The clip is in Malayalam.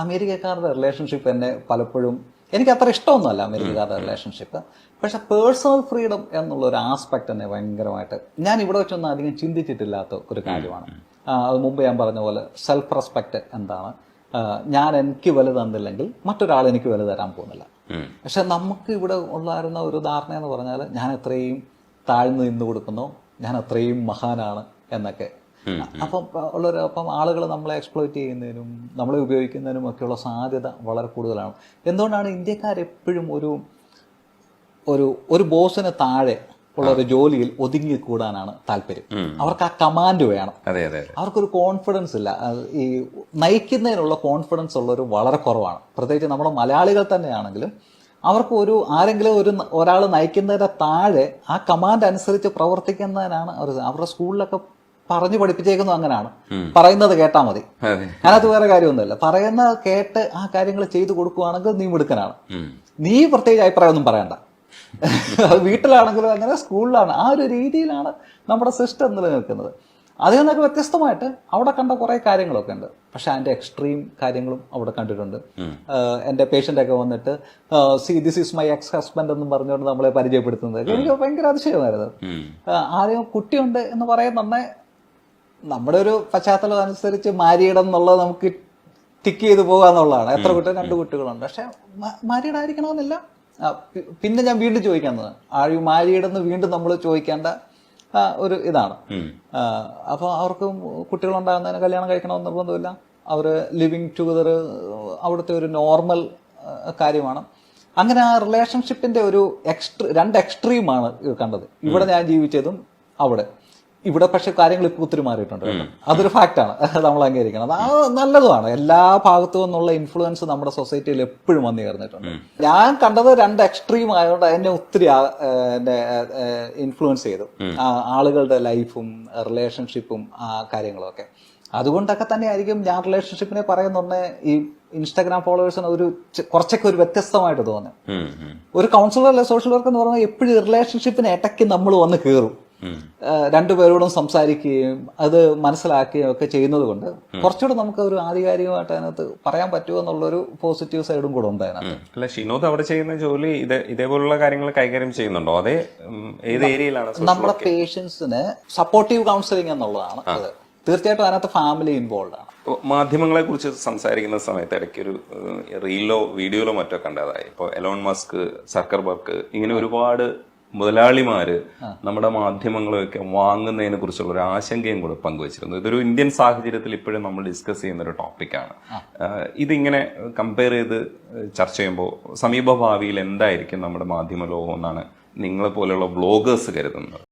അമേരിക്കക്കാരുടെ റിലേഷൻഷിപ്പ് എന്നെ പലപ്പോഴും എനിക്ക് അത്ര ഇഷ്ടമൊന്നുമല്ല അമേരിക്കക്കാരുടെ റിലേഷൻഷിപ്പ്. പക്ഷെ പേഴ്സണൽ ഫ്രീഡം എന്നുള്ള ഒരു ആസ്പെക്ട് തന്നെ ഭയങ്കരമായിട്ട് ഞാൻ ഇവിടെ വെച്ചൊന്നും അധികം ചിന്തിച്ചിട്ടില്ലാത്ത ഒരു കാര്യമാണ്. അത് മുമ്പ് ഞാൻ പറഞ്ഞ പോലെ സെൽഫ് റെസ്പെക്ട് എന്താണ്, ഞാൻ എനിക്ക് വലുത് തന്നില്ലെങ്കിൽ മറ്റൊരാൾ എനിക്ക് വലുത് തരാൻ പോകുന്നില്ല. പക്ഷെ നമുക്ക് ഇവിടെ ഉള്ളായിരുന്ന ഒരു ധാരണ എന്ന് പറഞ്ഞാൽ ഞാൻ എത്രയും താഴ്ന്നു നിന്ന് കൊടുക്കുന്നു, ഞാൻ അത്രയും മഹാനാണ് എന്നൊക്കെ. അപ്പം ആളുകൾ നമ്മളെ എക്സ്പ്ലോയിറ്റ് ചെയ്യുന്നതിനും നമ്മളെ ഉപയോഗിക്കുന്നതിനും ഒക്കെയുള്ള സാധ്യത വളരെ കൂടുതലാണ്. എന്തുകൊണ്ടാണ് ഇന്ത്യക്കാരെപ്പോഴും ഒരു ബോസിന് താഴെ ഉള്ള ഒരു ജോലിയിൽ ഒതുങ്ങിക്കൂടാനാണ് താല്പര്യം. അവർക്ക് ആ കമാൻഡ് വേണം. അവർക്കൊരു കോൺഫിഡൻസ് ഇല്ല. ഈ നയിക്കുന്നതിനുള്ള കോൺഫിഡൻസ് ഉള്ളൊരു വളരെ കുറവാണ്. പ്രത്യേകിച്ച് നമ്മുടെ മലയാളികൾ തന്നെയാണെങ്കിലും അവർക്ക് ആരെങ്കിലും ഒരാൾ നയിക്കുന്നതിന്റെ താഴെ ആ കമാൻഡ് അനുസരിച്ച് പ്രവർത്തിക്കുന്നതിനാണ് അവരുടെ സ്കൂളിലൊക്കെ പറഞ്ഞു പഠിപ്പിച്ചേക്കുന്നത്. അങ്ങനെയാണ്, പറയുന്നത് കേട്ടാൽ മതി, അതിനകത്ത് വേറെ കാര്യമൊന്നുമില്ല. പറയുന്നത് കേട്ട് ആ കാര്യങ്ങൾ ചെയ്തു കൊടുക്കുകയാണെങ്കിൽ നീ മിടുക്കനാണ്, നീ പ്രത്യേകിച്ച് അഭിപ്രായം ഒന്നും പറയണ്ട. അത് വീട്ടിലാണെങ്കിലും അങ്ങനെ, സ്കൂളിലാണ്. ആ ഒരു രീതിയിലാണ് നമ്മുടെ സിസ്റ്റം നിലനിൽക്കുന്നത്. അതിൽ നിന്നൊക്കെ വ്യത്യസ്തമായിട്ട് അവിടെ കണ്ട കുറെ കാര്യങ്ങളൊക്കെ ഉണ്ട്. പക്ഷെ അതിന്റെ എക്സ്ട്രീം കാര്യങ്ങളും അവിടെ കണ്ടിട്ടുണ്ട്. എന്റെ പേഷ്യന്റ് ഒക്കെ വന്നിട്ട് this is my ex husband എന്നും പറഞ്ഞുകൊണ്ട് നമ്മളെ പരിചയപ്പെടുത്തുന്നത് എനിക്ക് ഭയങ്കര അതിശയമായിരുന്നു. ആദ്യം കുട്ടിയുണ്ട് എന്ന് പറയുന്നുണ്ടെ നമ്മുടെ ഒരു പശ്ചാത്തലം അനുസരിച്ച് മാരീഡ് എന്നുള്ളത് നമുക്ക് ടിക്ക് ചെയ്ത് പോകാന്നുള്ളതാണ്. എത്ര കുട്ടികൾ, 2 കുട്ടികളുണ്ട്. പക്ഷെ മാരീഡ് ആയിരിക്കണമെന്നില്ല. പിന്നെ ഞാൻ വീണ്ടും ചോദിക്കുന്നത് ആഴ് മാരീഡെന്ന് വീണ്ടും നമ്മൾ ചോദിക്കേണ്ട ഒരു ഇതാണ്. അപ്പോൾ അവർക്ക് കുട്ടികളുണ്ടാകുന്നതിന് കല്യാണം കഴിക്കണമെന്ന് നിർബന്ധമില്ല. അവർ ലിവിങ് ടുഗദർ അവിടുത്തെ ഒരു നോർമൽ കാര്യമാണ്. അങ്ങനെ ആ റിലേഷൻഷിപ്പിന്റെ ഒരു 2 എക്സ്ട്രീമാണ് കണ്ടത്. ഇവിടെ ഞാൻ ജീവിച്ചതും അവിടെ. ഇവിടെ പക്ഷെ കാര്യങ്ങൾ ഇപ്പോൾ ഒത്തിരി മാറിയിട്ടുണ്ട്. അതൊരു ഫാക്റ്റാണ്, നമ്മൾ അംഗീകരിക്കണം. അത് നല്ലതുമാണ്. എല്ലാ ഭാഗത്തു നിന്നുള്ള ഇൻഫ്ലുവൻസ് നമ്മുടെ സൊസൈറ്റിയിൽ എപ്പോഴും വന്നു ചേർന്നിട്ടുണ്ട്. ഞാൻ കണ്ടത് 2 എക്സ്ട്രീം ആയതുകൊണ്ട് എന്നെ ഒത്തിരി ഇൻഫ്ലുവൻസ് ചെയ്തു. ആളുകളുടെ ലൈഫും റിലേഷൻഷിപ്പും ആ കാര്യങ്ങളൊക്കെ. അതുകൊണ്ടൊക്കെ തന്നെ ആയിരിക്കും ഞാൻ റിലേഷൻഷിപ്പിനെ പറയുന്നുണ്ട് ഈ ഇൻസ്റ്റാഗ്രാം ഫോളോവേഴ്സിന് കുറച്ചൊക്കെ ഒരു വ്യത്യസ്തമായിട്ട് തോന്നി. ഒരു കൗൺസിലർ അല്ലെ സോഷ്യൽ വർക്ക് എന്ന് പറഞ്ഞാൽ എപ്പോഴും റിലേഷൻഷിപ്പിന് ഇടയ്ക്ക് നമ്മൾ വന്ന് കയറും. 2 പേരോടും സംസാരിക്കുകയും അത് മനസ്സിലാക്കുകയും ഒക്കെ ചെയ്യുന്നത് കൊണ്ട് കുറച്ചുകൂടെ നമുക്ക് ഒരു ആധികാരികമായിട്ട് അതിനകത്ത് പറയാൻ പറ്റുമോ എന്നുള്ളൊരു പോസിറ്റീവ് സൈഡും കൂടെ ഉണ്ട് അതിനകത്ത്. അല്ല, ഷിനോദ് അവിടെ ചെയ്യുന്ന ജോലി ഇതേപോലുള്ള കാര്യങ്ങൾ കൈകാര്യം ചെയ്യുന്നുണ്ടോ? അതേ ഏത് ഏരിയയിലാണ്? നമ്മുടെ പേഷ്യൻസിന് സപ്പോർട്ടീവ് കൗൺസിലിംഗ് എന്നുള്ളതാണ് അത്. തീർച്ചയായിട്ടും അതിനകത്ത് ഫാമിലി ഇൻവോൾവ് ആണ്. മാധ്യമങ്ങളെ കുറിച്ച് സംസാരിക്കുന്ന സമയത്ത് ഇടയ്ക്ക് ഒരു റീലോ വീഡിയോയിലോ മറ്റോ കണ്ടതായി. ഇപ്പോൾ എലോൺ മസ്ക്, സക്കർബർഗ്, ഇങ്ങനെ ഒരുപാട് മുതലാളിമാര് നമ്മുടെ മാധ്യമങ്ങളെയൊക്കെ വാങ്ങുന്നതിനെ കുറിച്ചുള്ള ഒരു ആശങ്കയും കൂടെ പങ്കുവച്ചിരുന്നു. ഇതൊരു ഇന്ത്യൻ സാഹചര്യത്തിൽ ഇപ്പോഴും നമ്മൾ ഡിസ്കസ് ചെയ്യുന്ന ഒരു ടോപ്പിക്കാണ്. ഇതിങ്ങനെ കമ്പയർ ചെയ്ത് ചർച്ച ചെയ്യുമ്പോൾ സമീപ ഭാവിയിൽ എന്തായിരിക്കും നമ്മുടെ മാധ്യമ ലോകം എന്നാണ് നിങ്ങളെ പോലെയുള്ള വ്ളോഗേഴ്സ് കരുതുന്നത്?